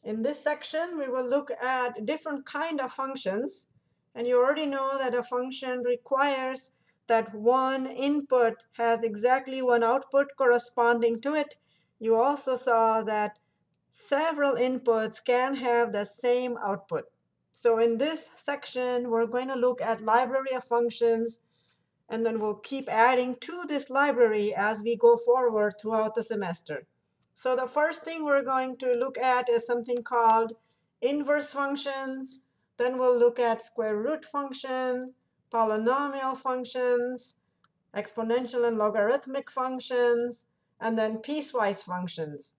In this section, we will look at different kind of functions. And you already know that a function requires that one input has exactly one output corresponding to it. You also saw that several inputs can have the same output. So in this section, we're going to look at library of functions, and then we'll keep adding to this library as we go forward throughout the semester. So the first thing we're going to look at is something called inverse functions. Then we'll look at square root function, polynomial functions, exponential and logarithmic functions, and then piecewise functions.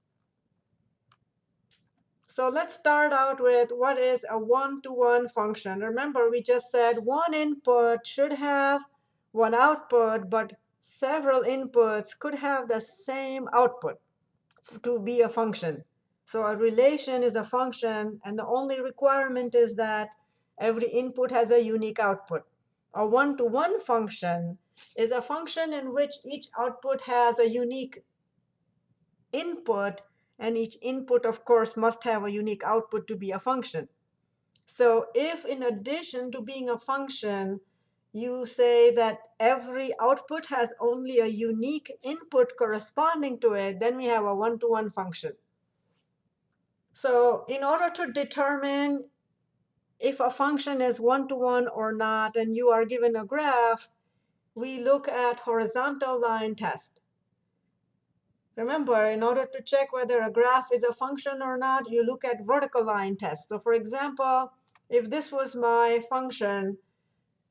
So let's start out with what is a one-to-one function. Remember, we just said one input should have one output, but several inputs could have the same output to be a function. So a relation is a function, and the only requirement is that every input has a unique output. A one-to-one function is a function in which each output has a unique input, and each input, of course, must have a unique output to be a function. So if in addition to being a function, you say that every output has only a unique input corresponding to it, then we have a one-to-one function. So in order to determine if a function is one-to-one or not, and you are given a graph, we look at horizontal line test. Remember, in order to check whether a graph is a function or not, you look at vertical line test. So for example, if this was my function,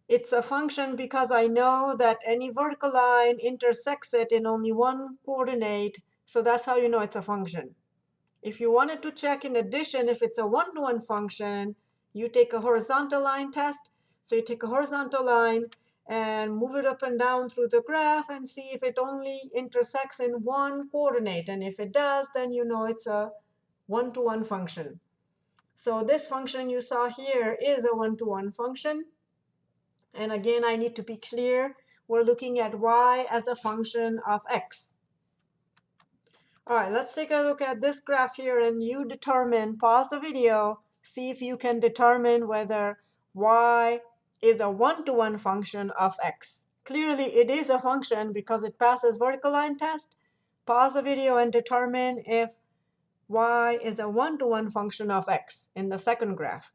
it's a function because I know that any vertical line intersects it in only one coordinate. So that's how you know it's a function. If you wanted to check in addition if it's a one-to-one function, you take a horizontal line test. So you take a horizontal line and move it up and down through the graph and see if it only intersects in one coordinate. And if it does, then you know it's a one-to-one function. So this function you saw here is a one-to-one function. And again, I need to be clear. We're looking at y as a function of x. All right, let's take a look at this graph here, and you determine, pause the video, see if you can determine whether y is a one-to-one function of x. Clearly, it is a function because it passes vertical line test. Pause the video and determine if y is a one-to-one function of x in the second graph.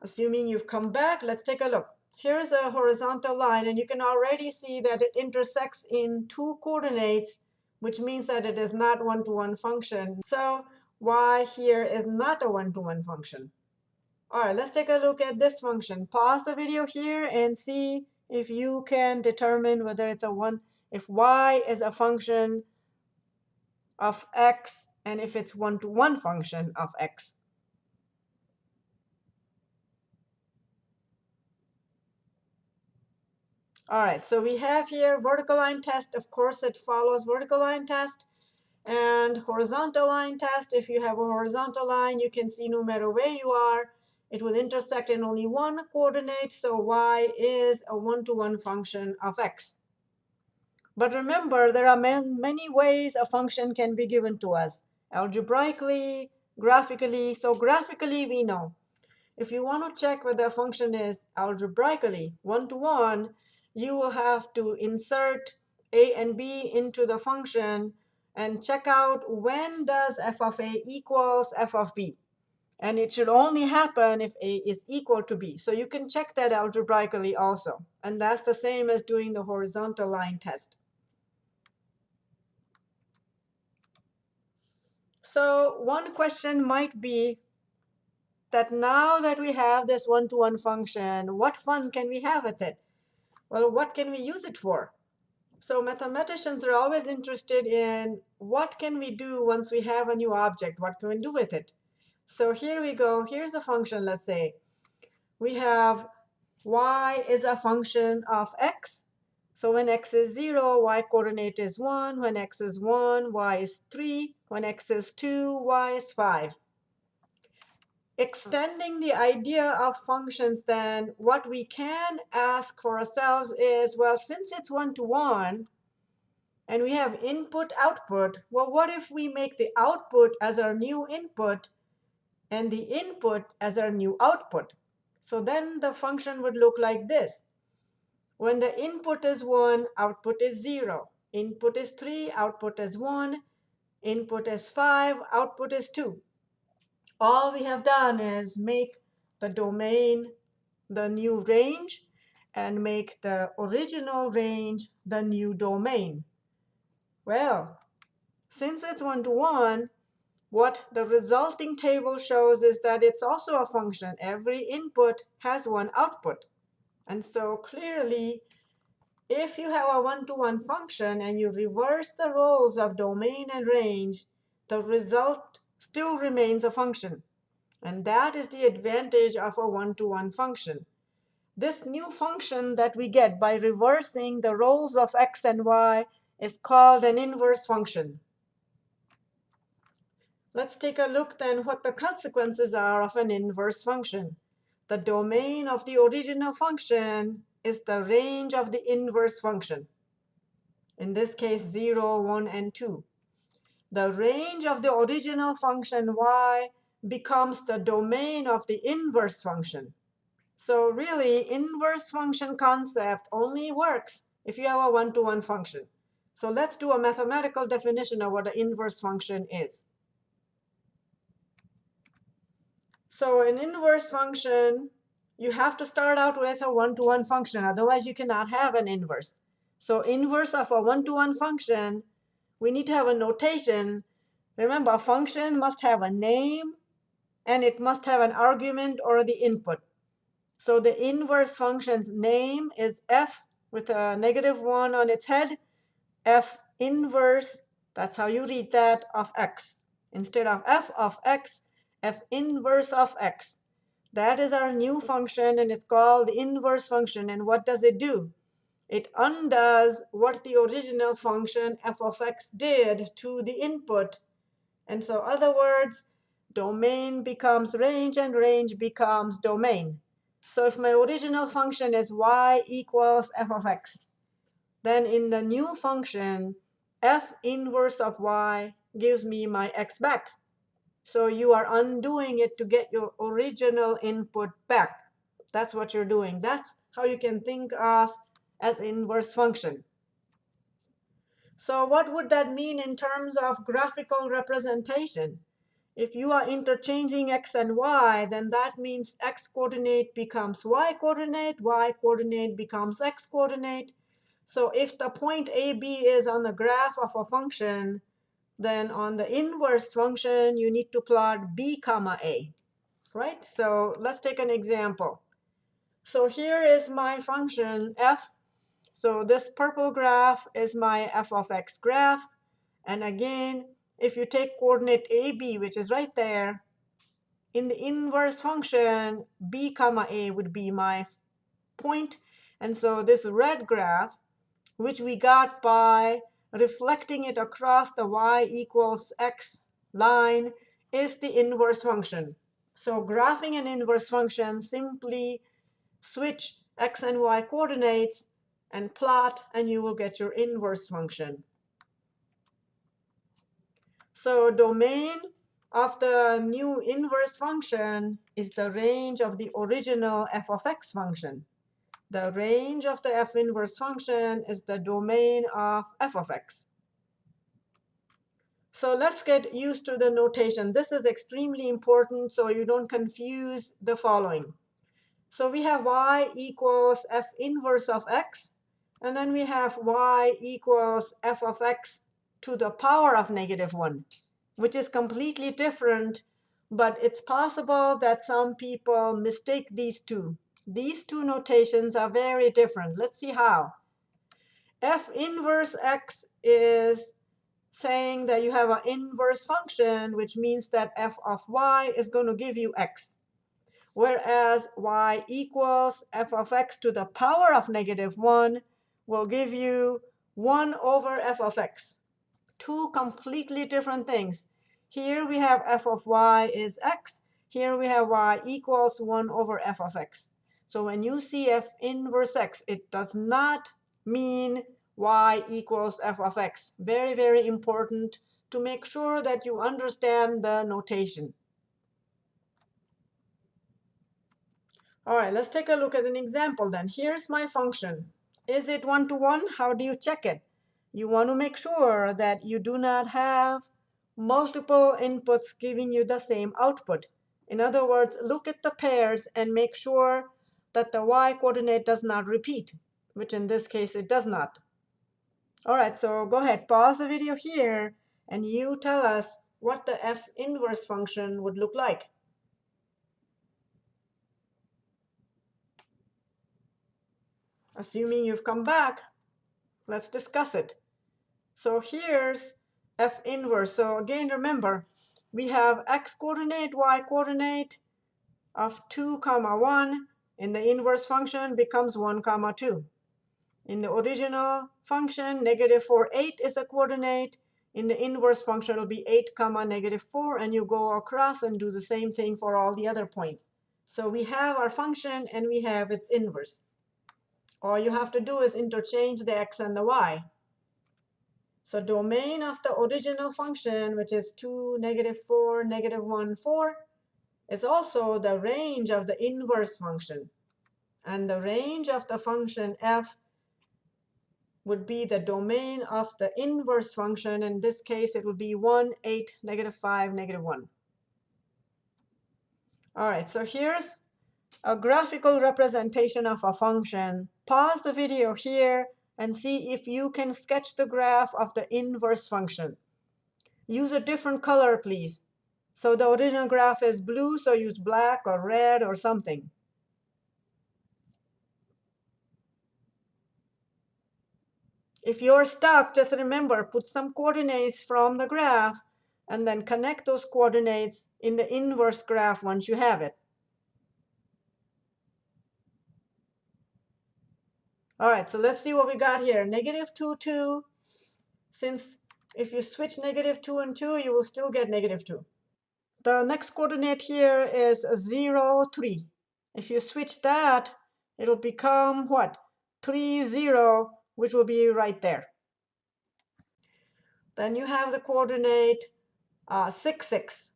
Assuming you've come back, let's take a look. Here's a horizontal line, and you can already see that it intersects in two coordinates, which means that it is not one-to-one function. So y here is not a one-to-one function. All right, let's take a look at this function. Pause the video here and see if you can determine whether it's a one, if y is a function of x, and if it's one-to-one function of x. All right, so we have here vertical line test. Of course, it follows vertical line test. And horizontal line test, if you have a horizontal line, you can see no matter where you are, it will intersect in only one coordinate. So y is a one-to-one function of x. But remember, there are many ways a function can be given to us. Algebraically, graphically. So graphically, we know. If you want to check whether a function is algebraically one-to-one, you will have to insert a and b into the function and check out when does f of a equals f of b. And it should only happen if a is equal to b. So you can check that algebraically also. And that's the same as doing the horizontal line test. So one question might be that now that we have this one-to-one function, what fun can we have with it? Well, what can we use it for? So mathematicians are always interested in what can we do once we have a new object? What can we do with it? So here we go. Here's a function, let's say. We have y is a function of x. So when x is 0, y coordinate is 1. When x is 1, y is 3. When x is 2, y is 5. Extending the idea of functions, then what we can ask for ourselves is, well, since it's one-to-one, and we have input output. Well, what if we make the output as our new input and the input as our new output? So then the function would look like this. When the input is 1, output is 0. Input is 3, output is 1. Input is 5, output is 2. All we have done is make the domain the new range and make the original range the new domain. Well, since it's one-to-one, what the resulting table shows is that it's also a function. Every input has one output. And so clearly, if you have a one-to-one function and you reverse the roles of domain and range, the result still remains a function. And that is the advantage of a one-to-one function. This new function that we get by reversing the roles of x and y is called an inverse function. Let's take a look then what the consequences are of an inverse function. The domain of the original function is the range of the inverse function. In this case, 0, 1, and 2. The range of the original function y becomes the domain of the inverse function. So really, inverse function concept only works if you have a one-to-one function. So let's do a mathematical definition of what an inverse function is. So an inverse function, you have to start out with a one-to-one function, otherwise you cannot have an inverse. So inverse of a one-to-one function, we need to have a notation. Remember, a function must have a name and it must have an argument or the input. So the inverse function's name is f with a -1 on its head, f inverse, that's how you read that, of x. Instead of f of x, f inverse of x. That is our new function, and it's called the inverse function. And what does it do? It undoes what the original function f of x did to the input. And so, other words, domain becomes range and range becomes domain. So if my original function is y equals f of x, then in the new function, f inverse of y gives me my x back. So you are undoing it to get your original input back. That's what you're doing. That's how you can think of as inverse function. So what would that mean in terms of graphical representation? If you are interchanging x and y, then that means x coordinate becomes y coordinate becomes x coordinate. So if the point AB is on the graph of a function, then on the inverse function, you need to plot b comma a, right? So let's take an example. So here is my function f. So this purple graph is my f of x graph. And again, if you take coordinate AB, which is right there, in the inverse function, b comma a would be my point. And so this red graph, which we got by reflecting it across the y equals x line, is the inverse function. So graphing an inverse function, simply switch x and y coordinates and plot, and you will get your inverse function. So domain of the new inverse function is the range of the original f of x function. The range of the f inverse function is the domain of f of x. So let's get used to the notation. This is extremely important so you don't confuse the following. So we have y equals f inverse of x, and then we have y equals f of x to the power of -1, which is completely different, but it's possible that some people mistake these two. These two notations are very different. Let's see how. F inverse x is saying that you have an inverse function, which means that f of y is going to give you x. Whereas y equals f of x to the power of -1 will give you 1 over f of x. Two completely different things. Here we have f of y is x. Here we have y equals 1 over f of x. So when you see f inverse x, it does not mean y equals f of x. Very, very important to make sure that you understand the notation. All right, let's take a look at an example then. Here's my function. Is it one-to-one? How do you check it? You want to make sure that you do not have multiple inputs giving you the same output. In other words, look at the pairs and make sure that the y coordinate does not repeat, which in this case it does not. All right, so go ahead, pause the video here, and you tell us what the f inverse function would look like. Assuming you've come back, let's discuss it. So here's f inverse. So again, remember, we have x coordinate, y coordinate of 2, 1. In the inverse function becomes 1, 2. In the original function, -4, 8 is a coordinate. In the inverse function, it'll be 8, -4, and you go across and do the same thing for all the other points. So we have our function and we have its inverse. All you have to do is interchange the x and the y. So domain of the original function, which is 2, -4, -1, 4, is also the range of the inverse function. And the range of the function f would be the domain of the inverse function. In this case, it would be 1, 8, -5, -1. All right, so here's a graphical representation of a function. Pause the video here and see if you can sketch the graph of the inverse function. Use a different color, please. So the original graph is blue, so use black or red or something. If you're stuck, just remember, put some coordinates from the graph and then connect those coordinates in the inverse graph once you have it. All right, so let's see what we got here. -2, 2. Since if you switch -2 and 2, you will still get -2. The next coordinate here is 0, 3. If you switch that, it'll become what? 3, 0, which will be right there. Then you have the coordinate 6, 6.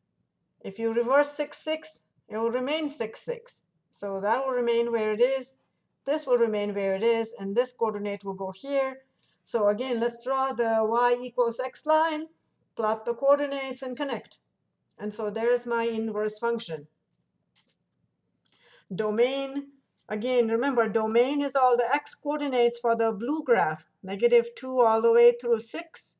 If you reverse 6, 6, it will remain 6, 6. So that will remain where it is. This will remain where it is, and this coordinate will go here. So again, let's draw the y equals x line, plot the coordinates, and connect. And so there's my inverse function. Domain, again, remember, domain is all the x coordinates for the blue graph, -2 all the way through 6.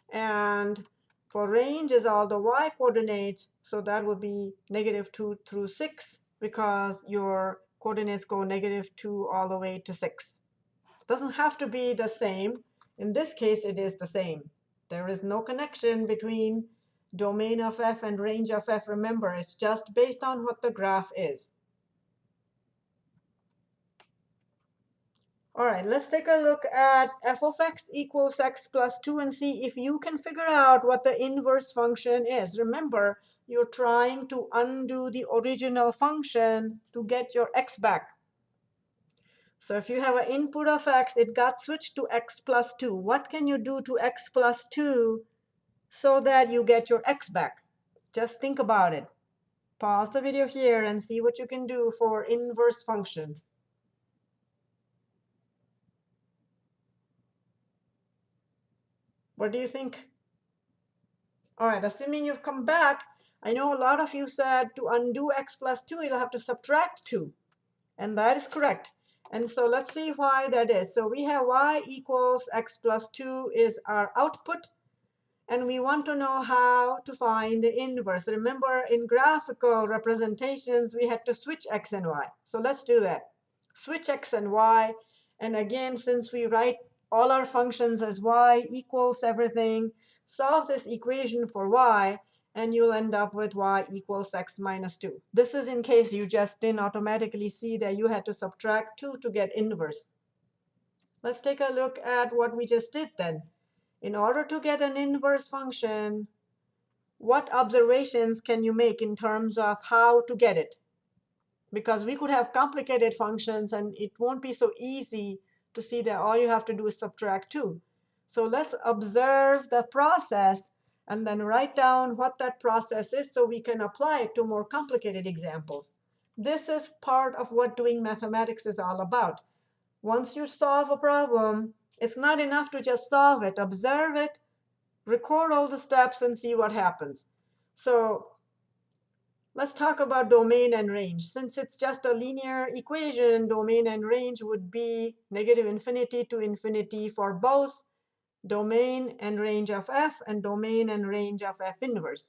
And for range is all the y coordinates, so that will be -2 through 6 because your coordinates go -2 all the way to 6. It doesn't have to be the same. In this case, it is the same. There is no connection between domain of f and range of f. Remember, it's just based on what the graph is. All right, let's take a look at f of x equals x plus 2 and see if you can figure out what the inverse function is. Remember, you're trying to undo the original function to get your x back. So if you have an input of x, it got switched to x plus 2. What can you do to x plus 2 so that you get your x back? Just think about it. Pause the video here and see what you can do for inverse function. What do you think? All right, assuming you've come back, I know a lot of you said to undo x plus 2, you'll have to subtract 2. And that is correct. And so let's see why that is. So we have y equals x plus 2 is our output. And we want to know how to find the inverse. Remember, in graphical representations, we had to switch x and y. So let's do that. Switch x and y. And again, since we write all our functions as y equals everything, solve this equation for y, and you'll end up with y equals x minus 2. This is in case you just didn't automatically see that you had to subtract 2 to get inverse. Let's take a look at what we just did then. In order to get an inverse function, what observations can you make in terms of how to get it? Because we could have complicated functions, and it won't be so easy to see that all you have to do is subtract 2. So let's observe the process and then write down what that process is so we can apply it to more complicated examples. This is part of what doing mathematics is all about. Once you solve a problem, it's not enough to just solve it. Observe it, record all the steps, and see what happens. So let's talk about domain and range. Since it's just a linear equation, domain and range would be negative infinity to infinity for both domain and range of f and domain and range of f inverse.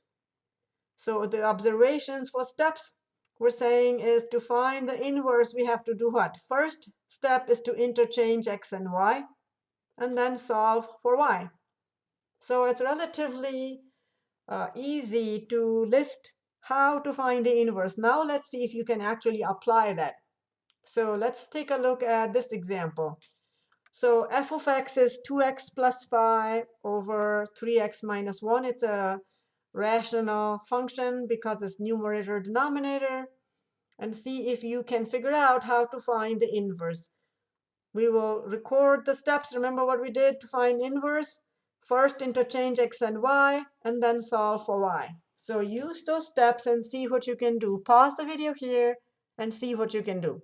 So the observations for steps we're saying is to find the inverse, we have to do what? First step is to interchange x and y, and then solve for y. So it's relatively easy to list how to find the inverse. Now let's see if you can actually apply that. So let's take a look at this example. So f of x is 2x plus 5 over 3x minus 1. It's a rational function because it's numerator denominator. And see if you can figure out how to find the inverse. We will record the steps. Remember what we did to find inverse? First interchange x and y, and then solve for y. So use those steps and see what you can do. Pause the video here and see what you can do.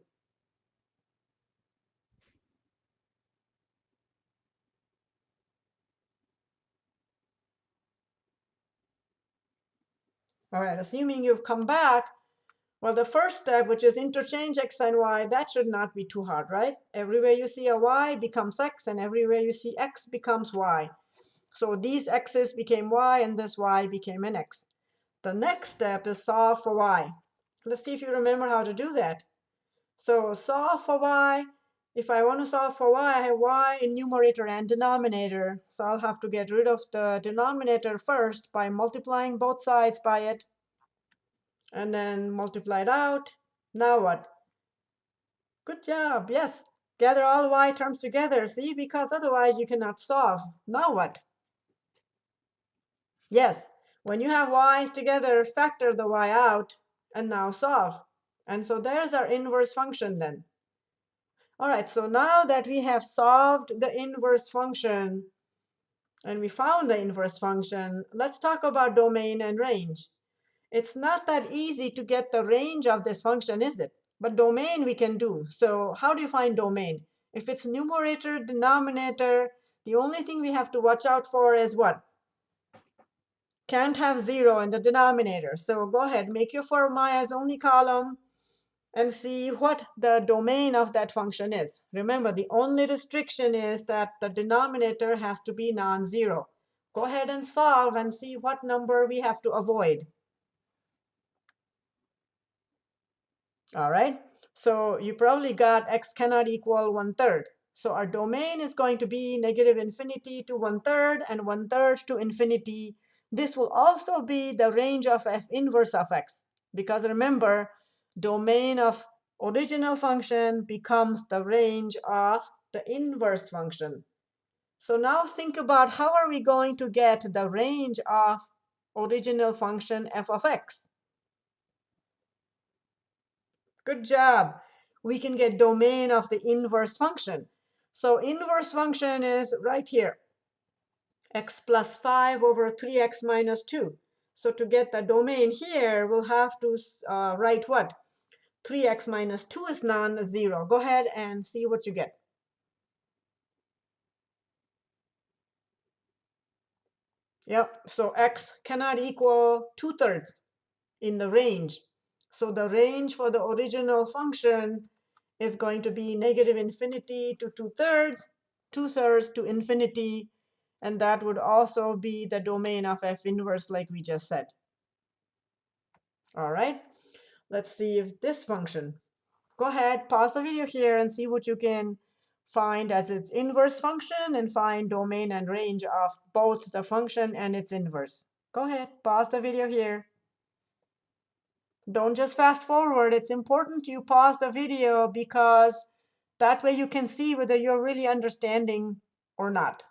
All right, assuming you've come back, well, the first step, which is interchange x and y, that should not be too hard, right? Everywhere you see a y becomes x, and everywhere you see x becomes y. So these x's became y, and this y became an x. The next step is solve for y. Let's see if you remember how to do that. So solve for y. If I want to solve for y, I have y in numerator and denominator. So I'll have to get rid of the denominator first by multiplying both sides by it, and then multiply it out. Now what? Good job. Yes. Gather all y terms together. See, because otherwise you cannot solve. Now what? Yes. When you have y's together, factor the y out, and now solve. And so there's our inverse function then. All right, so now that we have solved the inverse function and we found the inverse function, let's talk about domain and range. It's not that easy to get the range of this function, is it? But domain we can do. So how do you find domain? If it's numerator, denominator, the only thing we have to watch out for is what? Can't have 0 in the denominator. So go ahead, make your for y as only column and see what the domain of that function is. Remember, the only restriction is that the denominator has to be non-zero. Go ahead and solve and see what number we have to avoid. All right, so you probably got x cannot equal 1/3. So our domain is going to be negative infinity to 1/3 and 1/3 to infinity. This will also be the range of f inverse of x, because remember, domain of original function becomes the range of the inverse function. So now think about how are we going to get the range of original function f of x? Good job. We can get domain of the inverse function. So inverse function is right here, x plus 5 over 3x minus 2. So to get the domain here, we'll have to write what? 3x minus 2 is non-zero. Go ahead and see what you get. Yep, so x cannot equal 2/3 in the range. So the range for the original function is going to be negative infinity to 2/3, 2/3 to infinity, and that would also be the domain of f inverse like we just said. All right, let's see if this function. Go ahead, pause the video here and see what you can find as its inverse function and find domain and range of both the function and its inverse. Go ahead, pause the video here. Don't just fast forward. It's important you pause the video because that way you can see whether you're really understanding or not.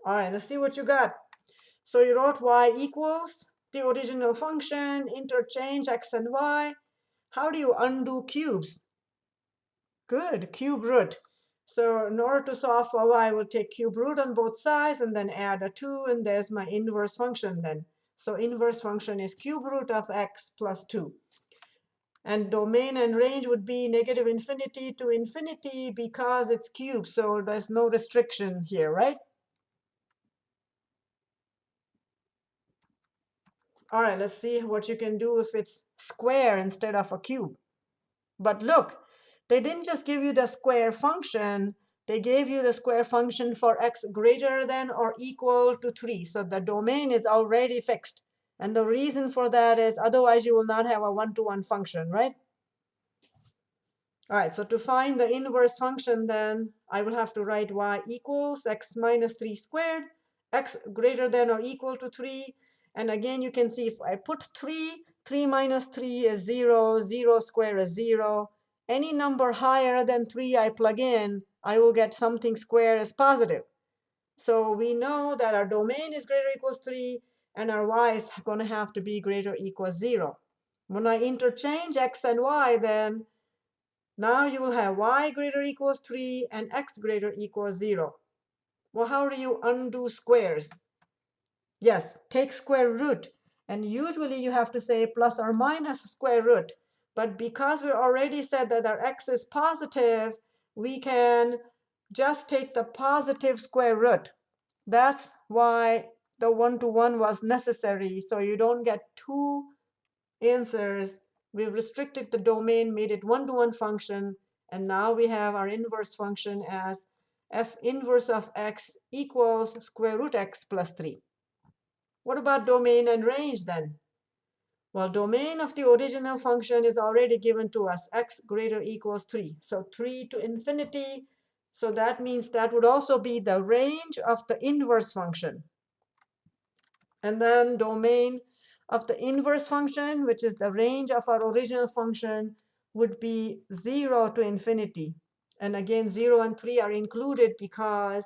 All right, let's see what you got. So you wrote y equals the original function, interchange x and y. How do you undo cubes? Good, cube root. So in order to solve for y, I will take cube root on both sides and then add a 2, and there's my inverse function then. So inverse function is cube root of x plus 2. And domain and range would be negative infinity to infinity because it's cube, so there's no restriction here, right? All right, let's see what you can do if it's square instead of a cube. But look, they didn't just give you the square function, they gave you the square function for x greater than or equal to 3. So the domain is already fixed. And the reason for that is otherwise you will not have a one-to-one function, right? All right, so to find the inverse function, then I will have to write y equals x minus 3 squared, x greater than or equal to 3. And again, you can see if I put 3, 3 minus 3 is 0, 0 squared is 0. Any number higher than 3 I plug in, I will get something square as positive. So we know that our domain is greater or equals 3, and our y is going to have to be greater or equals 0. When I interchange x and y, then now you will have y greater or equals 3 and x greater or equals 0. Well, how do you undo squares? Yes, take square root. And usually you have to say plus or minus square root. But because we already said that our x is positive, we can just take the positive square root. That's why the one-to-one was necessary, so you don't get two answers. We've restricted the domain, made it one-to-one function, and now we have our inverse function as f inverse of x equals square root x plus 3. What about domain and range then? Well, domain of the original function is already given to us, x greater equals 3. So 3 to infinity. So that means that would also be the range of the inverse function. And then domain of the inverse function, which is the range of our original function, would be 0 to infinity. And again, 0 and 3 are included because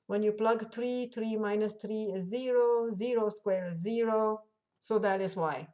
when you plug 3, 3 minus 3 is 0, 0 squared is 0. So that is why.